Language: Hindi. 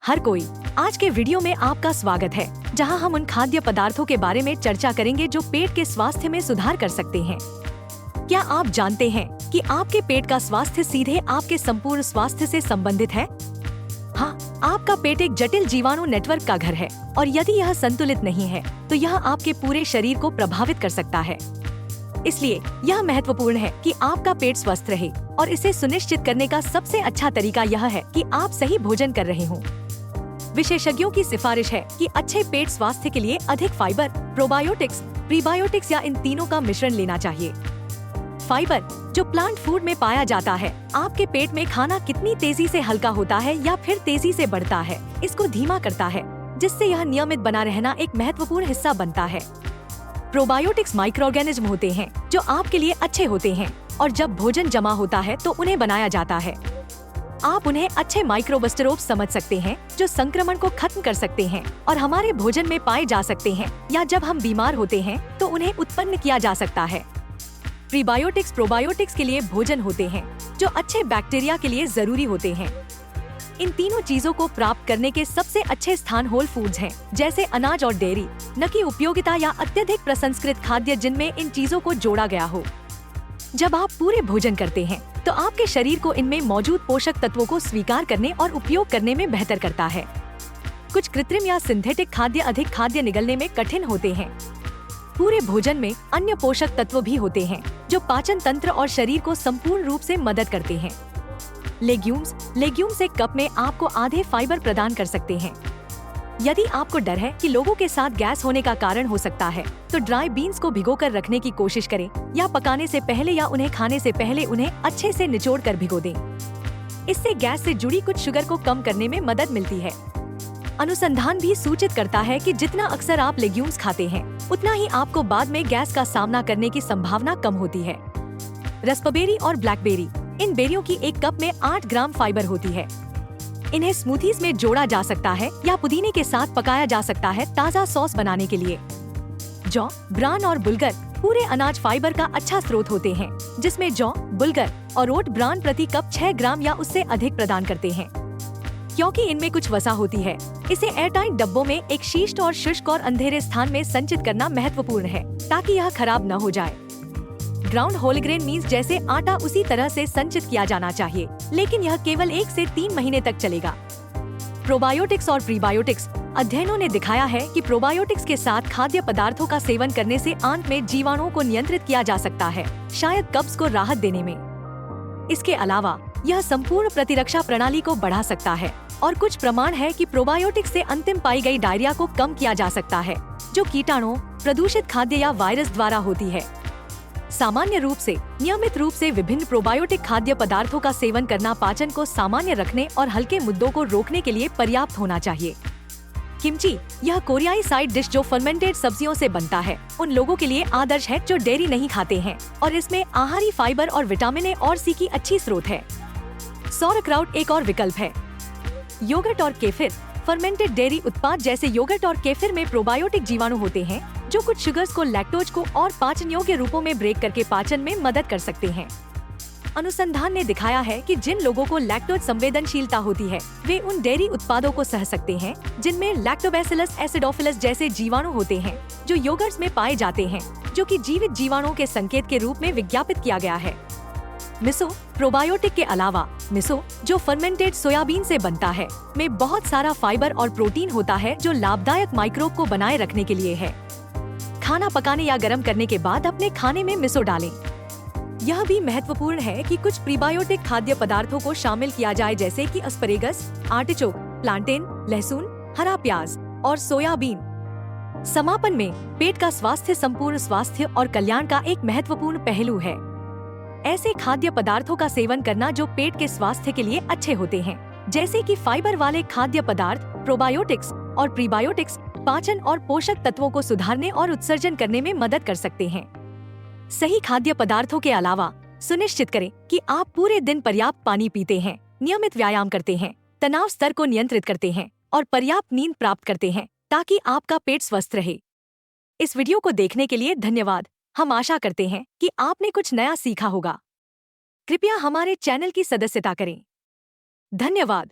हर कोई। आज के वीडियो में आपका स्वागत है, जहां हम उन खाद्य पदार्थों के बारे में चर्चा करेंगे जो पेट के स्वास्थ्य में सुधार कर सकते हैं। क्या आप जानते हैं कि आपके पेट का स्वास्थ्य सीधे आपके संपूर्ण स्वास्थ्य से संबंधित है? हाँ, आपका पेट एक जटिल जीवाणु नेटवर्क का घर है और यदि यह संतुलित नहीं है तो यह आपके पूरे शरीर को प्रभावित कर सकता है। इसलिए यह महत्वपूर्ण है कि आपका पेट स्वस्थ रहे और इसे सुनिश्चित करने का सबसे अच्छा तरीका यह है कि आप सही भोजन कर रहे हों। विशेषज्ञों की सिफारिश है कि अच्छे पेट स्वास्थ्य के लिए अधिक फाइबर, प्रोबायोटिक्स, प्रीबायोटिक्स या इन तीनों का मिश्रण लेना चाहिए। फाइबर, जो प्लांट फूड में पाया जाता है, आपके पेट में खाना कितनी तेजी से हल्का होता है या फिर तेजी से बढ़ता है, इसको धीमा करता है, जिससे यह नियमित बना रहना एक महत्वपूर्ण हिस्सा बनता है। प्रोबायोटिक्स माइक्रो ऑर्गेनिज्म होते हैं जो आपके लिए अच्छे होते हैं और जब भोजन जमा होता है तो उन्हें बनाया जाता है। आप उन्हें अच्छे माइक्रोबस्टेरोब्स समझ सकते हैं जो संक्रमण को खत्म कर सकते हैं और हमारे भोजन में पाए जा सकते हैं, या जब हम बीमार होते हैं तो उन्हें उत्पन्न किया जा सकता है। प्रीबायोटिक्स प्रोबायोटिक्स के लिए भोजन होते हैं जो अच्छे बैक्टीरिया के लिए जरूरी होते हैं। इन तीनों चीजों को प्राप्त करने के सबसे अच्छे स्थान होल फूड्स हैं, जैसे अनाज और डेयरी, न कि उपयोगिता या अत्यधिक प्रसंस्कृत खाद्य जिनमें इन चीजों को जोड़ा गया हो। जब आप पूरे भोजन करते हैं तो आपके शरीर को इनमें मौजूद पोषक तत्वों को स्वीकार करने और उपयोग करने में बेहतर करता है। कुछ कृत्रिम या सिंथेटिक खाद्य अधिक खाद्य निगलने में कठिन होते हैं। पूरे भोजन में अन्य पोषक तत्व भी होते हैं जो पाचन तंत्र और शरीर को संपूर्ण रूप से मदद करते हैं। लेग्यूम्स एक कप में आपको आधे फाइबर प्रदान कर सकते हैं। यदि आपको डर है कि लोगों के साथ गैस होने का कारण हो सकता है, तो ड्राई बीन्स को भिगोकर रखने की कोशिश करें या पकाने से पहले या उन्हें खाने से पहले उन्हें अच्छे से निचोड़ कर भिगो दें। इससे गैस से जुड़ी कुछ शुगर को कम करने में मदद मिलती है। अनुसंधान भी सूचित करता है कि जितना अक्सर आप लेग्यूम्स खाते हैं, उतना ही आपको बाद में गैस का सामना करने की संभावना कम होती है। रास्पबेरी और ब्लैकबेरी, इन बेरियों की एक कप में 8 ग्राम फाइबर होती है। इन्हें स्मूथीज में जोड़ा जा सकता है या पुदीने के साथ पकाया जा सकता है ताज़ा सॉस बनाने के लिए। जौ, ब्रान और बुलगर पूरे अनाज फाइबर का अच्छा स्रोत होते हैं, जिसमें जौ, बुलगर और ओट ब्रान प्रति कप 6 ग्राम या उससे अधिक प्रदान करते हैं। क्योंकि इनमें कुछ वसा होती है, इसे एयरटाइट डब्बों में एक शीत और शुष्क और अंधेरे स्थान में संचित करना महत्वपूर्ण है ताकि यह खराब न हो जाए। ग्राउंड होल ग्रेन मीन्स जैसे आटा उसी तरह से संचित किया जाना चाहिए, लेकिन यह केवल 1 से 3 महीने तक चलेगा। प्रोबायोटिक्स और प्रीबायोटिक्स, अध्ययनों ने दिखाया है कि प्रोबायोटिक्स के साथ खाद्य पदार्थों का सेवन करने से आंत में जीवाणुओं को नियंत्रित किया जा सकता है, शायद कब्ज को राहत देने में। इसके अलावा यह संपूर्ण प्रतिरक्षा प्रणाली को बढ़ा सकता है और कुछ प्रमाण है कि प्रोबायोटिक्स से अंतिम पाई गई डायरिया को कम किया जा सकता है, जो कीटाणुओं, प्रदूषित खाद्य या वायरस द्वारा होती है। सामान्य रूप से नियमित रूप से विभिन्न प्रोबायोटिक खाद्य पदार्थों का सेवन करना पाचन को सामान्य रखने और हल्के मुद्दों को रोकने के लिए पर्याप्त होना चाहिए। किमची, यह कोरियाई साइड डिश जो फर्मेंटेड सब्जियों से बनता है, उन लोगों के लिए आदर्श है जो डेयरी नहीं खाते हैं और इसमें आहारी फाइबर और विटामिन ए और सी की अच्छी स्रोत है। सौरक्राउट एक और विकल्प है। योगर्ट और केफिर, फर्मेंटेड डेयरी उत्पाद जैसे योगर्ट और केफिर में प्रोबायोटिक जीवाणु होते हैं जो कुछ शुगर्स को, लैक्टोज को और पाचन योग्य रूपों में ब्रेक करके पाचन में मदद कर सकते हैं। अनुसंधान ने दिखाया है कि जिन लोगों को लैक्टोज संवेदनशीलता होती है, वे उन डेयरी उत्पादों को सह सकते हैं जिनमें लैक्टोबैसिलस एसिडोफिलस जैसे जीवाणु होते हैं जो योगर्ट्स में पाए जाते हैं, जो कि जीवित जीवाणुओं के संकेत के रूप में विज्ञापित किया गया है। मिसो, प्रोबायोटिक के अलावा मिसो, जो फर्मेंटेड सोयाबीन से बनता है, में बहुत सारा फाइबर और प्रोटीन होता है जो लाभदायक माइक्रोब को बनाए रखने के लिए है। खाना पकाने या गर्म करने के बाद अपने खाने में मिसो डालें। यह भी महत्वपूर्ण है कि कुछ प्रीबायोटिक खाद्य पदार्थों को शामिल किया जाए, जैसे कि अस्परेगस, आर्टिचोक, प्लांटेन, लहसुन, हरा प्याज और सोयाबीन। समापन में, पेट का स्वास्थ्य संपूर्ण स्वास्थ्य और कल्याण का एक महत्वपूर्ण पहलू है। ऐसे खाद्य पदार्थों का सेवन करना जो पेट के स्वास्थ्य के लिए अच्छे होते हैं, जैसे कि फाइबर वाले खाद्य पदार्थ, प्रोबायोटिक्स और प्रीबायोटिक्स, पाचन और पोषक तत्वों को सुधारने और उत्सर्जन करने में मदद कर सकते हैं। सही खाद्य पदार्थों के अलावा सुनिश्चित करें कि आप पूरे दिन पर्याप्त पानी पीते हैं, नियमित व्यायाम करते हैं, तनाव स्तर को नियंत्रित करते हैं और पर्याप्त नींद प्राप्त करते हैं ताकि आपका पेट स्वस्थ रहे। इस वीडियो को देखने के लिए धन्यवाद। हम आशा करते हैं कि आपने कुछ नया सीखा होगा। कृपया हमारे चैनल की सदस्यता करें। धन्यवाद।